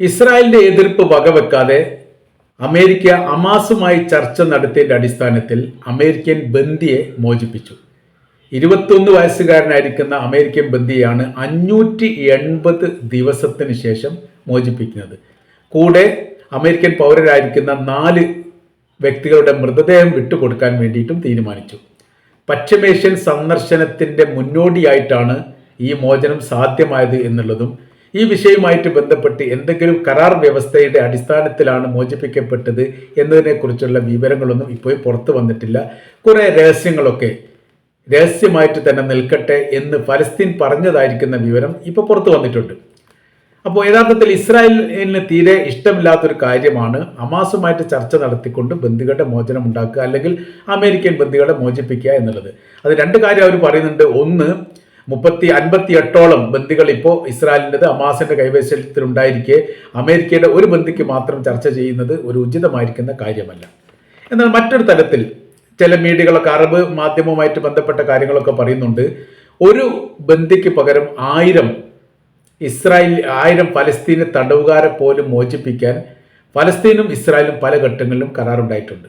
ഇസ്രായേലിന്റെ എതിർപ്പ് വകവെക്കാതെ അമേരിക്ക ഹമാസുമായി ചർച്ച നടത്തിയതിന്റെ അടിസ്ഥാനത്തിൽ അമേരിക്കൻ ബന്ദിയെ മോചിപ്പിച്ചു. 21 വയസ്സുകാരനായിരിക്കുന്ന അമേരിക്കൻ ബന്ദിയാണ് 580 ദിവസത്തിന് ശേഷം മോചിപ്പിക്കുന്നത്. കൂടെ അമേരിക്കൻ പൗരരായിരിക്കുന്ന 4 വ്യക്തികളുടെ മൃതദേഹം വിട്ടുകൊടുക്കാൻ വേണ്ടിയിട്ടും തീരുമാനിച്ചു. പശ്ചിമേഷ്യൻ സന്ദർശനത്തിന്റെ മുന്നോടിയായിട്ടാണ് ഈ മോചനം സാധ്യമായത് എന്നുള്ളതും ഈ വിഷയവുമായിട്ട് ബന്ധപ്പെട്ട് എന്തെങ്കിലും കരാർ വ്യവസ്ഥയുടെ അടിസ്ഥാനത്തിലാണ് മോചിപ്പിക്കപ്പെട്ടത് എന്നതിനെക്കുറിച്ചുള്ള വിവരങ്ങളൊന്നും ഇപ്പോൾ പുറത്തു വന്നിട്ടില്ല. കുറേ രഹസ്യമായിട്ട് തന്നെ നിൽക്കട്ടെ എന്ന് ഫലസ്തീൻ പറഞ്ഞതായിരിക്കുന്ന വിവരം ഇപ്പോൾ പുറത്തു വന്നിട്ടുണ്ട്. അപ്പോൾ യഥാർത്ഥത്തിൽ ഇസ്രായേലിന് തീരെ ഇഷ്ടമില്ലാത്തൊരു കാര്യമാണ് ഹമാസുമായിട്ട് ചർച്ച നടത്തിക്കൊണ്ട് ബന്ദികളുടെ മോചനം ഉണ്ടാക്കുക, അല്ലെങ്കിൽ അമേരിക്കൻ ബന്ദികളെ മോചിപ്പിക്കുക എന്നുള്ളത്. അത് 2 കാര്യം അവർ പറയുന്നുണ്ട്. ഒന്ന്, 58ഓളം ബന്ദികൾ ഇപ്പോൾ ഇസ്രായേലിൻ്റെത് ഹമാസിന്റെ കൈവശത്തിലുണ്ടായിരിക്കെ അമേരിക്കയുടെ ഒരു ബന്ദിക്ക് മാത്രം ചർച്ച ചെയ്യുന്നത് ഒരു ഉചിതമായിരിക്കുന്ന കാര്യമല്ല. എന്നാൽ മറ്റൊരു തലത്തിൽ ചില മീഡിയകളൊക്കെ അറബ് മാധ്യമവുമായിട്ട് ബന്ധപ്പെട്ട കാര്യങ്ങളൊക്കെ പറയുന്നുണ്ട്. ഒരു ബന്ദിക്ക് പകരം 1000 ഫലസ്തീന് തടവുകാരെ പോലും മോചിപ്പിക്കാൻ ഫലസ്തീനും ഇസ്രായേലും പല ഘട്ടങ്ങളിലും കരാറുണ്ടായിട്ടുണ്ട്.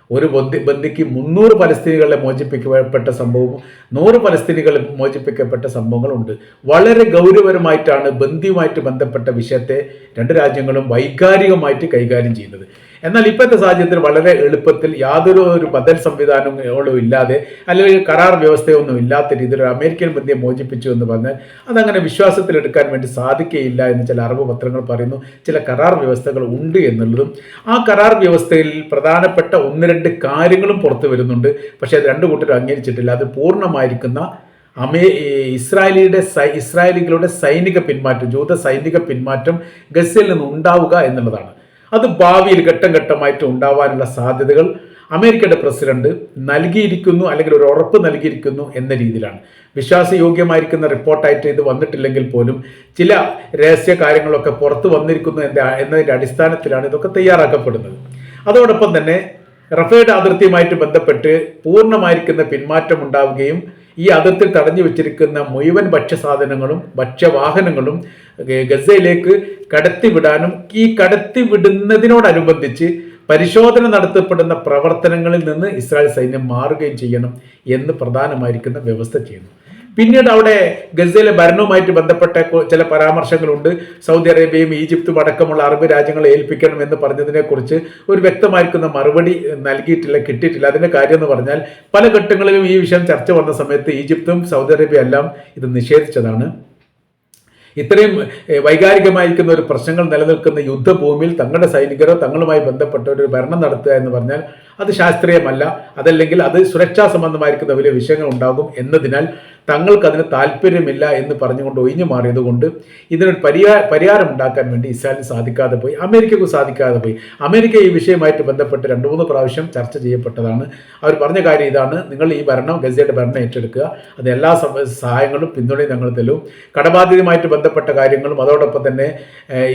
ഒരു ബന്ദിക്ക് 300 ഫലസ്തീനികളെ മോചിപ്പിക്കപ്പെട്ട സംഭവവും 100 ഫലസ്തീനികൾ മോചിപ്പിക്കപ്പെട്ട സംഭവങ്ങളുണ്ട്. വളരെ ഗൗരവപരമായിട്ടാണ് ബന്ദിയുമായിട്ട് ബന്ധപ്പെട്ട വിഷയത്തെ 2 രാജ്യങ്ങളും വൈകാരികമായിട്ട് കൈകാര്യം ചെയ്യുന്നത്. എന്നാൽ ഇപ്പോഴത്തെ സാഹചര്യത്തിൽ വളരെ എളുപ്പത്തിൽ യാതൊരു ബദൽ സംവിധാനങ്ങളും ഇല്ലാതെ, അല്ലെങ്കിൽ കരാർ വ്യവസ്ഥയൊന്നും ഇല്ലാത്ത രീതിയിൽ ഒരു അമേരിക്കൻ ബന്ദിയെ മോചിപ്പിച്ചു എന്ന് പറഞ്ഞാൽ അതങ്ങനെ വിശ്വാസത്തിലെടുക്കാൻ വേണ്ടി സാധിക്കുകയില്ല എന്ന് ചില അറബ് പത്രങ്ങൾ പറയുന്നു. ചില കരാർ വ്യവസ്ഥകൾ ഉണ്ട് എന്നുള്ളതും ആ കരാർ വ്യവസ്ഥയിൽ പ്രധാനപ്പെട്ട 1-2 കാര്യങ്ങളും പുറത്തു വരുന്നുണ്ട്. പക്ഷേ അത് 2 കൂട്ടരും അംഗീകരിച്ചിട്ടില്ല. അത് പൂർണ്ണമായിരിക്കുന്ന ഇസ്രായേലികളുടെ സൈനിക പിന്മാറ്റം, ജൂത സൈനിക പിന്മാറ്റം ഗസയിൽ നിന്ന് ഉണ്ടാവുക എന്നുള്ളതാണ്. അത് ഭാവിയിൽ ഘട്ടം ഘട്ടമായിട്ട് ഉണ്ടാവാനുള്ള സാധ്യതകൾ അമേരിക്കയുടെ പ്രസിഡന്റ് നൽകിയിരിക്കുന്നു, അല്ലെങ്കിൽ ഒരു ഉറപ്പ് നൽകിയിരിക്കുന്നു എന്ന രീതിയിലാണ്. വിശ്വാസയോഗ്യമായിരിക്കുന്ന റിപ്പോർട്ടായിട്ട് ഇത് വന്നിട്ടില്ലെങ്കിൽ പോലും ചില രഹസ്യ കാര്യങ്ങളൊക്കെ പുറത്തു വന്നിരിക്കുന്നു എന്നതിൻ്റെ അടിസ്ഥാനത്തിലാണ് ഇതൊക്കെ തയ്യാറാക്കപ്പെടുന്നത്. അതോടൊപ്പം തന്നെ റഫേഡ് അതിർത്തിയുമായിട്ട് ബന്ധപ്പെട്ട് പൂർണ്ണമായിരിക്കുന്ന പിന്മാറ്റം ഉണ്ടാവുകയും ഈ അതിർത്തിയിൽ തടഞ്ഞു വെച്ചിരിക്കുന്ന മുഴുവൻ ഭക്ഷ്യസാധനങ്ങളും ഭക്ഷ്യവാഹനങ്ങളും ഗസയിലേക്ക് കടത്തിവിടാനും ഈ കടത്തിവിടുന്നതിനോടനുബന്ധിച്ച് പരിശോധന നടത്തപ്പെടുന്ന പ്രവർത്തനങ്ങളിൽ നിന്ന് ഇസ്രായേൽ സൈന്യം മാറുകയും ചെയ്യണം എന്ന് പ്രധാനമായിരിക്കുന്ന വ്യവസ്ഥ ചെയ്യുന്നു. പിന്നീട് അവിടെ ഗസയിലെ ഭരണവുമായിട്ട് ബന്ധപ്പെട്ട ചില പരാമർശങ്ങളുണ്ട്. സൗദി അറേബ്യയും ഈജിപ്തും അടക്കമുള്ള അറബ് രാജ്യങ്ങളെ ഏൽപ്പിക്കണം എന്ന് പറഞ്ഞതിനെക്കുറിച്ച് ഒരു വ്യക്തമായിരിക്കുന്ന മറുപടി കിട്ടിയിട്ടില്ല. അതിൻ്റെ കാര്യം എന്ന് പറഞ്ഞാൽ പല ഘട്ടങ്ങളിലും ഈ വിഷയം ചർച്ച വന്ന സമയത്ത് ഈജിപ്തും സൗദി അറേബ്യ എല്ലാം ഇത് നിഷേധിച്ചതാണ്. ഇത്രയും വൈകാരികമായിരിക്കുന്ന ഒരു പ്രശ്നങ്ങൾ നിലനിൽക്കുന്ന യുദ്ധഭൂമിയിൽ തങ്ങളുടെ സൈനികരോ തങ്ങളുമായി ബന്ധപ്പെട്ട ഒരു ഭരണം നടത്തുക എന്ന് പറഞ്ഞാൽ അത് ശാസ്ത്രീയമല്ല, അതല്ലെങ്കിൽ അത് സുരക്ഷാ സംബന്ധമായിരിക്കുന്ന വലിയ വിഷയങ്ങൾ ഉണ്ടാകും എന്നതിനാൽ തങ്ങൾക്കതിന് താല്പര്യമില്ല എന്ന് പറഞ്ഞുകൊണ്ട് ഒഴിഞ്ഞു മാറിയതുകൊണ്ട് ഇതിനൊരു പരിഹാരം ഉണ്ടാക്കാൻ വേണ്ടി ഇസ്രായേലിന് സാധിക്കാതെ പോയി, അമേരിക്കക്ക് സാധിക്കാതെ പോയി. അമേരിക്ക ഈ വിഷയമായിട്ട് ബന്ധപ്പെട്ട് 2-3 പ്രാവശ്യം ചർച്ച ചെയ്യപ്പെട്ടതാണ്. അവർ പറഞ്ഞ കാര്യം ഇതാണ്: നിങ്ങൾ ഈ ഗസയുടെ ഭരണം ഏറ്റെടുക്കുക, അത് എല്ലാ സഹായങ്ങളും പിന്തുണയും ഞങ്ങൾ തരും, കടബാധ്യതയുമായിട്ട് ബന്ധപ്പെട്ട കാര്യങ്ങളും അതോടൊപ്പം തന്നെ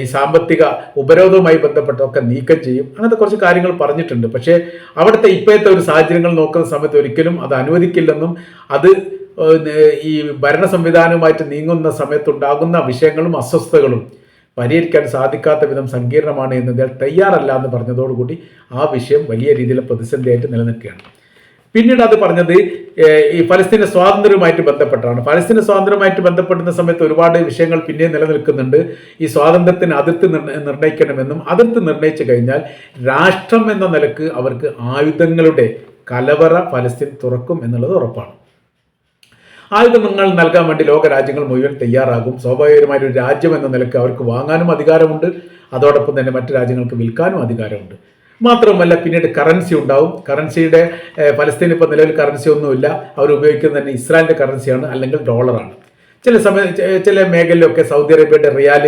ഈ സാമ്പത്തിക ഉപരോധവുമായി ബന്ധപ്പെട്ടതൊക്കെ നീക്കം ചെയ്യും. അങ്ങനത്തെ കുറച്ച് കാര്യങ്ങൾ പറഞ്ഞിട്ടുണ്ട്. പക്ഷേ അവിടുത്തെ ഇപ്പോഴത്തെ ഒരു സാഹചര്യങ്ങൾ നോക്കുന്ന സമയത്ത് ഒരിക്കലും അത് അനുവദിക്കില്ലെന്നും അത് ഈ ഭരണ സംവിധാനവുമായിട്ട് നീങ്ങുന്ന സമയത്തുണ്ടാകുന്ന വിഷയങ്ങളും അസ്വസ്ഥതകളും പരിഹരിക്കാൻ സാധിക്കാത്ത വിധം സങ്കീർണമാണ് എന്നതിൽ തയ്യാറല്ല എന്ന് പറഞ്ഞതോടുകൂടി ആ വിഷയം വലിയ രീതിയിലുള്ള പ്രതിസന്ധിയായിട്ട് നിലനിൽക്കുകയാണ്. പിന്നീട് അത് പറഞ്ഞത് ഈ ഫലസ്തീന സ്വാതന്ത്ര്യവുമായിട്ട് ബന്ധപ്പെട്ടാണ്. ഫലസ്തീന സ്വാതന്ത്ര്യവുമായിട്ട് ബന്ധപ്പെടുന്ന സമയത്ത് ഒരുപാട് വിഷയങ്ങൾ പിന്നെ നിലനിൽക്കുന്നുണ്ട്. ഈ സ്വാതന്ത്ര്യത്തിന് അതിർത്തി നിർണ്ണയിക്കണമെന്നും, അതിർത്തി നിർണ്ണയിച്ചു കഴിഞ്ഞാൽ രാഷ്ട്രം എന്ന നിലക്ക് അവർക്ക് ആയുധങ്ങളുടെ കലവറ ഫലസ്തീൻ തുറക്കും എന്നുള്ളത് ഉറപ്പാണ്. ആയുധങ്ങൾ നൽകാൻ വേണ്ടി ലോക രാജ്യങ്ങൾ മുഴുവൻ തയ്യാറാകും. സ്വാഭാവികമായൊരു രാജ്യം എന്ന നിലക്ക് അവർക്ക് വാങ്ങാനും അധികാരമുണ്ട്, അതോടൊപ്പം തന്നെ മറ്റു രാജ്യങ്ങൾക്ക് വിൽക്കാനും അധികാരമുണ്ട്. മാത്രമല്ല പിന്നീട് കറൻസി ഉണ്ടാവും. കറൻസിയുടെ ഫലസ്തീൻ ഇപ്പോൾ നിലവിൽ കറൻസി ഒന്നുമില്ല. അവർ ഉപയോഗിക്കുന്നത് തന്നെ ഇസ്രായേലിൻ്റെ കറൻസിയാണ്, അല്ലെങ്കിൽ ഡോളറാണ്. ചില മേഖലയിലൊക്കെ സൗദി അറേബ്യയുടെ റിയാൽ,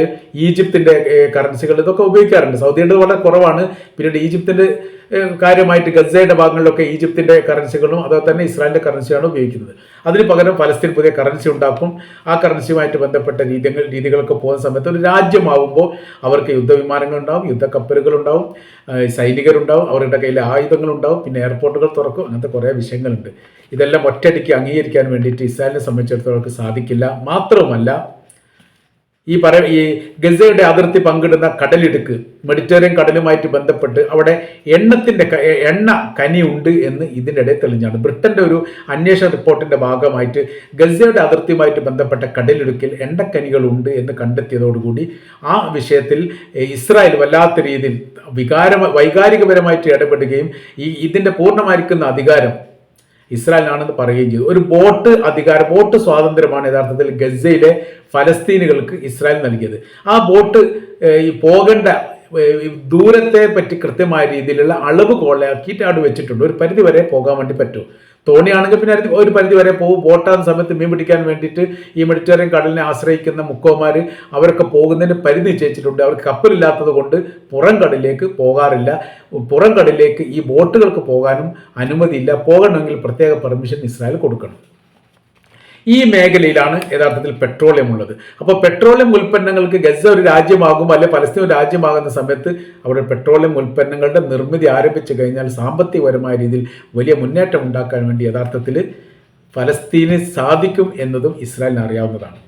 ഈജിപ്തിൻ്റെ കറൻസികൾ ഇതൊക്കെ ഉപയോഗിക്കാറുണ്ട്. സൗദിയുടെ വളരെ കുറവാണ്. പിന്നീട് ഈജിപ്തിൻ്റെ കാര്യമായിട്ട് ഗസയുടെ ഭാഗങ്ങളിലൊക്കെ ഈജിപ്തിൻ്റെ കറൻസികളും അതുപോലെ തന്നെ ഇസ്രായേലിൻ്റെ കറൻസിയാണ് ഉപയോഗിക്കുന്നത്. അതിന് പകരം ഫലസ്തീൻ പുതിയ കറൻസി ഉണ്ടാക്കും. ആ കറൻസിയുമായിട്ട് ബന്ധപ്പെട്ട രീതികളൊക്കെ പോകുന്ന സമയത്ത് ഒരു രാജ്യമാവുമ്പോൾ അവർക്ക് യുദ്ധവിമാനങ്ങളുണ്ടാവും, യുദ്ധക്കപ്പലുകളുണ്ടാവും, സൈനികരുണ്ടാവും, അവരുടെ കയ്യിൽ ആയുധങ്ങളുണ്ടാവും, പിന്നെ എയർപോർട്ടുകൾ തുറക്കും. അങ്ങനത്തെ കുറേ വിഷയങ്ങളുണ്ട്. ഇതെല്ലാം ഒറ്റയടിക്ക് അംഗീകരിക്കാൻ വേണ്ടിയിട്ട് ഇസ്രായേലിനെ സംബന്ധിച്ചിടത്തോളം സാധിക്കില്ല. മാത്രവുമല്ല ഈ ഗസയുടെ അതിർത്തി പങ്കിടുന്ന കടലിടുക്ക് മെഡിറ്ററേനിയൻ കടലുമായിട്ട് ബന്ധപ്പെട്ട് അവിടെ എണ്ണ കനിയുണ്ട് എന്ന് ഇതിനിടെ തെളിഞ്ഞാണ്. ബ്രിട്ടന്റെ ഒരു അന്വേഷണ റിപ്പോർട്ടിന്റെ ഭാഗമായിട്ട് ഗസയുടെ അതിർത്തിയുമായിട്ട് ബന്ധപ്പെട്ട കടലിടുക്കിൽ എണ്ണക്കനികൾ ഉണ്ട് എന്ന് കണ്ടെത്തിയതോടുകൂടി ആ വിഷയത്തിൽ ഇസ്രായേൽ വല്ലാത്ത രീതിയിൽ വൈകാരികപരമായിട്ട് ഇടപെടുകയും ഇതിന്റെ പൂർണ്ണമായിരിക്കുന്ന അധികാരം ഇസ്രായേലിനാണെന്ന് പറയുകയും ചെയ്തു. ഒരു ബോട്ട് സ്വാതന്ത്ര്യമാണ് യഥാർത്ഥത്തിൽ ഗസയിലെ ഫലസ്തീനുകൾക്ക് ഇസ്രായേൽ നൽകിയത്. ആ ബോട്ട് പോകേണ്ട ദൂരത്തെ പറ്റി കൃത്യമായ രീതിയിലുള്ള അളവ് കോളാക്കിയിട്ട് അവിടെ വെച്ചിട്ടുണ്ട്. ഒരു പരിധി വരെ പോകാൻ വേണ്ടി പറ്റും. തോണിയാണെങ്കിൽ പിന്നെ ഒരു പരിധി വരെ പോകും. ബോട്ടാകുന്ന സമയത്ത് മീൻ പിടിക്കാൻ വേണ്ടിയിട്ട് ഈ മെഡിറ്ററേനിയൻ കടലിനെ ആശ്രയിക്കുന്ന മുക്കോമാർ അവരൊക്കെ പോകുന്നതിന് പരിധി നിശ്ചയിച്ചിട്ടുണ്ട്. അവർക്ക് കപ്പലില്ലാത്തത് കൊണ്ട് പുറം കടലിലേക്ക് പോകാറില്ല. പുറം കടലിലേക്ക് ഈ ബോട്ടുകൾക്ക് പോകാനും അനുമതിയില്ല. പോകണമെങ്കിൽ പ്രത്യേക പെർമിഷൻ ഇസ്രായേൽ കൊടുക്കണം. ഈ മേഖലയിലാണ് യഥാർത്ഥത്തിൽ പെട്രോളിയം ഉള്ളത്. അപ്പോൾ പെട്രോളിയം ഉൽപ്പന്നങ്ങൾക്ക് ഗസ ഒരു രാജ്യമാകുമ്പോൾ അല്ലെ പലസ്തീൻ ഒരു രാജ്യമാകുന്ന സമയത്ത് അവിടെ പെട്രോളിയം ഉൽപ്പന്നങ്ങളുടെ നിർമ്മിതി ആരംഭിച്ചു കഴിഞ്ഞാൽ സാമ്പത്തികപരമായ രീതിയിൽ വലിയ മുന്നേറ്റം ഉണ്ടാക്കാൻ വേണ്ടി യഥാർത്ഥത്തിൽ ഫലസ്തീന് സാധിക്കും എന്നതും ഇസ്രായേലിന് അറിയാവുന്നതാണ്.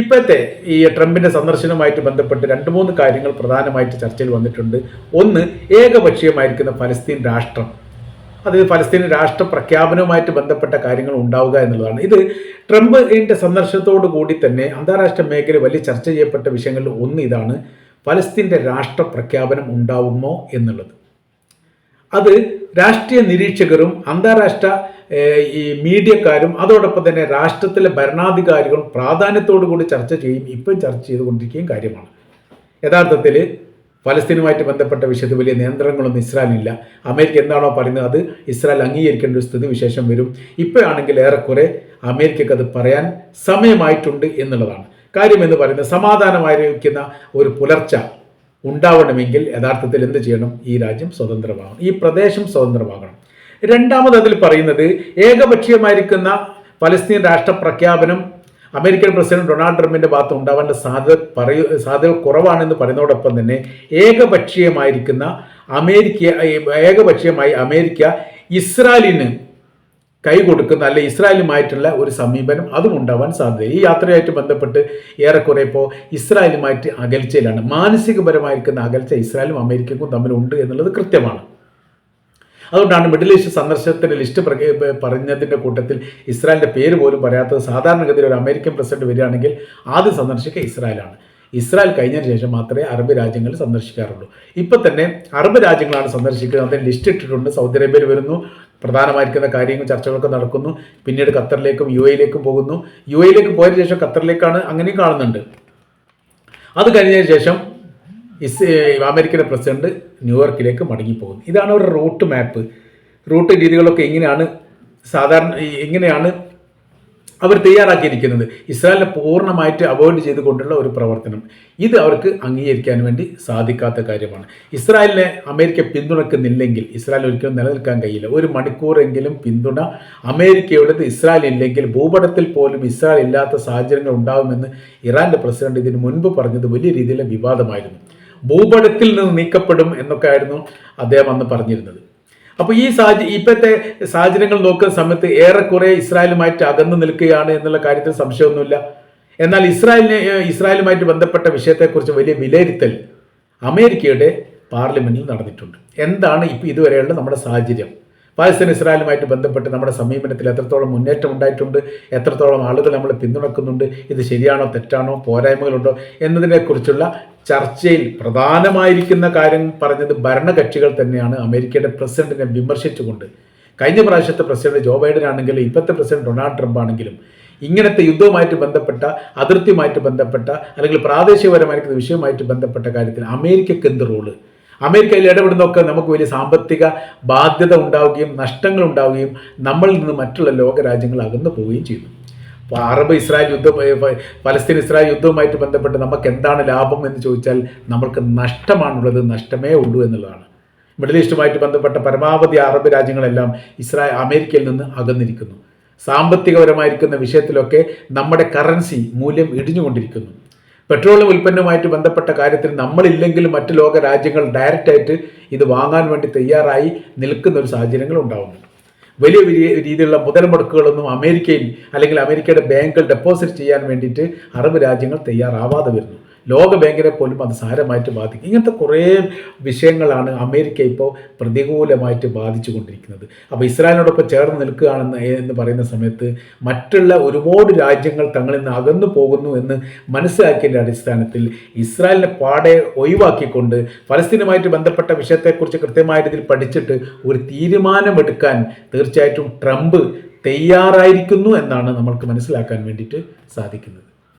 ഇപ്പോഴത്തെ ഈ ട്രംപിന്റെ സന്ദർശനവുമായിട്ട് ബന്ധപ്പെട്ട് 2-3 കാര്യങ്ങൾ പ്രധാനമായിട്ട് ചർച്ചയിൽ വന്നിട്ടുണ്ട്. ഒന്ന്, ഏകപക്ഷീയമായിരിക്കുന്ന ഫലസ്തീൻ രാഷ്ട്രം, അത് ഫലസ്തീൻ രാഷ്ട്ര പ്രഖ്യാപനവുമായിട്ട് ബന്ധപ്പെട്ട കാര്യങ്ങൾ ഉണ്ടാവുക എന്നുള്ളതാണ്. ഇത് ട്രംപിന്റെ സന്ദർശനത്തോടു കൂടി തന്നെ അന്താരാഷ്ട്ര മേഖല വലിയ ചർച്ച ചെയ്യപ്പെട്ട വിഷയങ്ങളിൽ ഒന്ന് ഇതാണ്: ഫലസ്തീൻ്റെ രാഷ്ട്ര പ്രഖ്യാപനം ഉണ്ടാവുമോ എന്നുള്ളത്. അത് രാഷ്ട്രീയ നിരീക്ഷകരും അന്താരാഷ്ട്ര ഈ മീഡിയക്കാരും അതോടൊപ്പം തന്നെ രാഷ്ട്രത്തിലെ ഭരണാധികാരികളും പ്രാധാന്യത്തോടു കൂടി ചർച്ച ചെയ്യും, ഇപ്പം ചർച്ച ചെയ്തുകൊണ്ടിരിക്കുകയും കാര്യമാണ്. യഥാർത്ഥത്തിൽ ഫലസ്തീനുമായിട്ട് ബന്ധപ്പെട്ട വിഷയത്തിൽ വലിയ നിയന്ത്രണങ്ങളൊന്നും ഇസ്രായേലിനില്ല. അമേരിക്ക എന്താണോ പറയുന്നത് അത് ഇസ്രായേൽ അംഗീകരിക്കേണ്ട ഒരു സ്ഥിതി വിശേഷം വരും. ഇപ്പോഴാണെങ്കിൽ ഏറെക്കുറെ അമേരിക്കക്ക് അത് പറയാൻ സമയമായിട്ടുണ്ട് എന്നുള്ളതാണ്. കാര്യമെന്ന് പറയുന്നത് സമാധാനമായിരിക്കുന്ന ഒരു പുലർച്ച ഉണ്ടാവണമെങ്കിൽ യഥാർത്ഥത്തിൽ എന്ത് ചെയ്യണം? ഈ രാജ്യം സ്വതന്ത്രമാകണം, ഈ പ്രദേശം സ്വതന്ത്രമാകണം. രണ്ടാമത് അതിൽ പറയുന്നത് ഏകപക്ഷീയമായിരിക്കുന്ന ഫലസ്തീൻ രാഷ്ട്ര പ്രഖ്യാപനം അമേരിക്കൻ പ്രസിഡന്റ് ഡൊണാൾഡ് ട്രംപിന്റെ ഭാഗത്ത് ഉണ്ടാവേണ്ട സാധ്യത കുറവാണെന്ന് പറയുന്നതോടൊപ്പം തന്നെ ഏകപക്ഷീയമായി അമേരിക്ക ഇസ്രായേലിന് കൈ കൊടുക്കുന്ന അല്ലെ ഇസ്രായേലുമായിട്ടുള്ള ഒരു സമീപനം അതും ഉണ്ടാവാൻ സാധ്യത. ഈ യാത്രയായിട്ട് ബന്ധപ്പെട്ട് ഏറെക്കുറെ ഇപ്പോൾ ഇസ്രായേലുമായിട്ട് അകൽച്ചയിലാണ്. മാനസികപരമായിരിക്കുന്ന അകൽച്ച ഇസ്രായേലും അമേരിക്കക്കും തമ്മിലുണ്ട് എന്നുള്ളത് കൃത്യമാണ്. അതുകൊണ്ടാണ് മിഡിൽ ഈസ്റ്റ് സന്ദർശനത്തിൻ്റെ ലിസ്റ്റ് പറഞ്ഞതിൻ്റെ കൂട്ടത്തിൽ ഇസ്രായേലിൻ്റെ പേര് പോലും പറയാത്തത്. സാധാരണഗതിയിൽ ഒരു അമേരിക്കൻ പ്രസിഡന്റ് വരികയാണെങ്കിൽ ആദ്യം സന്ദർശിക്കുക ഇസ്രായേലാണ്. ഇസ്രായേൽ കഴിഞ്ഞതിന് ശേഷം മാത്രമേ അറബ് രാജ്യങ്ങൾ സന്ദർശിക്കാറുള്ളൂ. ഇപ്പം തന്നെ അറബ് രാജ്യങ്ങളാണ് സന്ദർശിക്കുന്നത്. അതിന് ലിസ്റ്റ് ഇട്ടിട്ടുണ്ട്. സൗദി അറേബ്യയിൽ വരുന്നു, പ്രധാനമായിരിക്കുന്ന കാര്യങ്ങൾ ചർച്ചകളൊക്കെ നടക്കുന്നു. പിന്നീട് ഖത്തറിലേക്കും UAE പോകുന്നു. UAE പോയതിനു ശേഷം ഖത്തറിലേക്കാണ് അങ്ങനെയും കാണുന്നുണ്ട്. അത് കഴിഞ്ഞതിന് ശേഷം അമേരിക്കൻ പ്രസിഡന്റ് ന്യൂയോർക്കിലേക്ക് മടങ്ങിപ്പോകുന്നു. ഇതാണ് ഒരു റൂട്ട് മാപ്പ്. റൂട്ട് രീതികളൊക്കെ എങ്ങനെയാണ് അവർ തയ്യാറാക്കിയിരിക്കുന്നത്. ഇസ്രായേലിനെ പൂർണ്ണമായിട്ട് അവോയ്ഡ് ചെയ്തുകൊണ്ടുള്ള ഒരു പ്രവർത്തനം. ഇത് അവർക്ക് അംഗീകരിക്കാൻ വേണ്ടി സാധിക്കാത്ത കാര്യമാണ്. ഇസ്രായേലിനെ അമേരിക്ക പിന്തുണക്കുന്നില്ലെങ്കിൽ ഇസ്രായേൽ ഒരിക്കലും നിലനിൽക്കാൻ കഴിയില്ല. ഒരു മണിക്കൂറെങ്കിലും പിന്തുണ അമേരിക്കയുടേത് ഇസ്രായേൽ ഇല്ലെങ്കിൽ ഭൂപടത്തിൽ പോലും ഇസ്രായേൽ ഇല്ലാത്ത സാഹചര്യങ്ങൾ ഉണ്ടാകുമെന്ന് ഇറാന്റെ പ്രസിഡന്റ് ഇതിനു മുൻപ് പറഞ്ഞത് വലിയ രീതിയിലെ വിവാദമായിരുന്നു. ഭൂപടത്തിൽ നിന്ന് നീക്കപ്പെടും എന്നൊക്കെ ആയിരുന്നു അദ്ദേഹം അന്ന് പറഞ്ഞിരുന്നത്. അപ്പോൾ ഇപ്പോഴത്തെ സാഹചര്യങ്ങൾ നോക്കുന്ന സമയത്ത് ഏറെക്കുറെ ഇസ്രായേലുമായിട്ട് അകന്നു നിൽക്കുകയാണ് എന്നുള്ള കാര്യത്തിൽ സംശയമൊന്നുമില്ല. എന്നാൽ ഇസ്രായേലുമായിട്ട് ബന്ധപ്പെട്ട വിഷയത്തെക്കുറിച്ച് വലിയ വിലയിരുത്തൽ അമേരിക്കയുടെ പാർലമെന്റിൽ നടന്നിട്ടുണ്ട്. എന്താണ് ഇപ്പോൾ ഇതുവരെയുള്ള നമ്മുടെ സാഹചര്യം? പാലസ്തീൻ ഇസ്രായേലുമായിട്ട് ബന്ധപ്പെട്ട് നമ്മുടെ സമീപനത്തിൽ എത്രത്തോളം മുന്നേറ്റം ഉണ്ടായിട്ടുണ്ട്, എത്രത്തോളം ആളുകൾ നമ്മൾ പിന്തുണക്കുന്നുണ്ട്, ഇത് ശരിയാണോ തെറ്റാണോ, പോരായ്മകളുണ്ടോ എന്നതിനെക്കുറിച്ചുള്ള ചർച്ചയിൽ പ്രധാനമായിരിക്കുന്ന കാര്യം പറഞ്ഞത് ഭരണകക്ഷികൾ തന്നെയാണ്. അമേരിക്കയുടെ പ്രസിഡന്റിനെ വിമർശിച്ചുകൊണ്ട് കഴിഞ്ഞ പ്രാവശ്യത്തെ പ്രസിഡന്റ് ജോ ബൈഡൻ ആണെങ്കിലും ഇപ്പോഴത്തെ പ്രസിഡന്റ് ഡൊണാൾഡ് ട്രംപ് ആണെങ്കിലും ഇങ്ങനത്തെ യുദ്ധവുമായിട്ട് ബന്ധപ്പെട്ട അതിർത്തിയുമായിട്ട് ബന്ധപ്പെട്ട അല്ലെങ്കിൽ പ്രാദേശികപരമായിരിക്കുന്ന വിഷയവുമായിട്ട് ബന്ധപ്പെട്ട കാര്യത്തിൽ അമേരിക്കക്ക് എന്ത് റോള്, അമേരിക്കയിൽ ഇടപെടുന്നതൊക്കെ നമുക്ക് വലിയ സാമ്പത്തിക ബാധ്യത ഉണ്ടാവുകയും നഷ്ടങ്ങൾ ഉണ്ടാവുകയും നമ്മളിൽ നിന്ന് മറ്റുള്ള ലോകരാജ്യങ്ങൾ അകന്നു പോവുകയും ചെയ്യുന്നു. പലസ്തീൻ ഇസ്രായേൽ യുദ്ധവുമായിട്ട് ബന്ധപ്പെട്ട് നമുക്ക് എന്താണ് ലാഭം എന്ന് ചോദിച്ചാൽ നമ്മൾക്ക് നഷ്ടമാണുള്ളത്, നഷ്ടമേ ഉള്ളൂ എന്നുള്ളതാണ്. മിഡിൽ ഈസ്റ്റുമായിട്ട് ബന്ധപ്പെട്ട പരമാവധി അറബ് രാജ്യങ്ങളെല്ലാം അമേരിക്കയിൽ നിന്ന് അകന്നിരിക്കുന്നു. സാമ്പത്തികപരമായിരിക്കുന്ന വിഷയത്തിലൊക്കെ നമ്മുടെ കറൻസി മൂല്യം ഇടിഞ്ഞുകൊണ്ടിരിക്കുന്നു. പെട്രോളിയം ഉൽപ്പന്നവുമായിട്ട് ബന്ധപ്പെട്ട കാര്യത്തിൽ നമ്മളില്ലെങ്കിലും മറ്റ് ലോക രാജ്യങ്ങൾ ഡയറക്റ്റായിട്ട് ഇത് വാങ്ങാൻ വേണ്ടി തയ്യാറായി നിൽക്കുന്ന ഒരു സാഹചര്യങ്ങൾ ഉണ്ടാവുന്നു. വലിയ വലിയ രീതിയിലുള്ള മുതൽ മുടക്കുകളൊന്നും അമേരിക്കയിൽ അല്ലെങ്കിൽ അമേരിക്കയുടെ ബാങ്കുകൾ ഡെപ്പോസിറ്റ് ചെയ്യാൻ വേണ്ടിയിട്ട് അറബ് രാജ്യങ്ങൾ തയ്യാറാവാതെ വരുന്നു. ലോക ബാങ്കിനെ പോലും അത് സാരമായിട്ട് ബാധിക്കും. ഇങ്ങനത്തെ കുറേ വിഷയങ്ങളാണ് അമേരിക്ക ഇപ്പോൾ പ്രതികൂലമായിട്ട് ബാധിച്ചു കൊണ്ടിരിക്കുന്നത്. അപ്പോൾ ഇസ്രായേലിനോടൊപ്പം ചേർന്ന് നിൽക്കുകയാണെന്ന് എന്ന് പറയുന്ന സമയത്ത് മറ്റുള്ള ഒരുപാട് രാജ്യങ്ങൾ തങ്ങളിൽ നിന്ന് അകന്നു പോകുന്നു എന്ന് മനസ്സിലാക്കിയതിൻ്റെ അടിസ്ഥാനത്തിൽ ഇസ്രായേലിനെ പാടെ ഒഴിവാക്കിക്കൊണ്ട് ഫലസ്തീനുമായിട്ട് ബന്ധപ്പെട്ട വിഷയത്തെക്കുറിച്ച് കൃത്യമായ രീതിയിൽ പഠിച്ചിട്ട് ഒരു തീരുമാനമെടുക്കാൻ തീർച്ചയായിട്ടും ട്രംപ് തയ്യാറായിരിക്കുന്നു എന്നാണ് നമ്മൾക്ക് മനസ്സിലാക്കാൻ വേണ്ടിയിട്ട് സാധിക്കുന്നത്.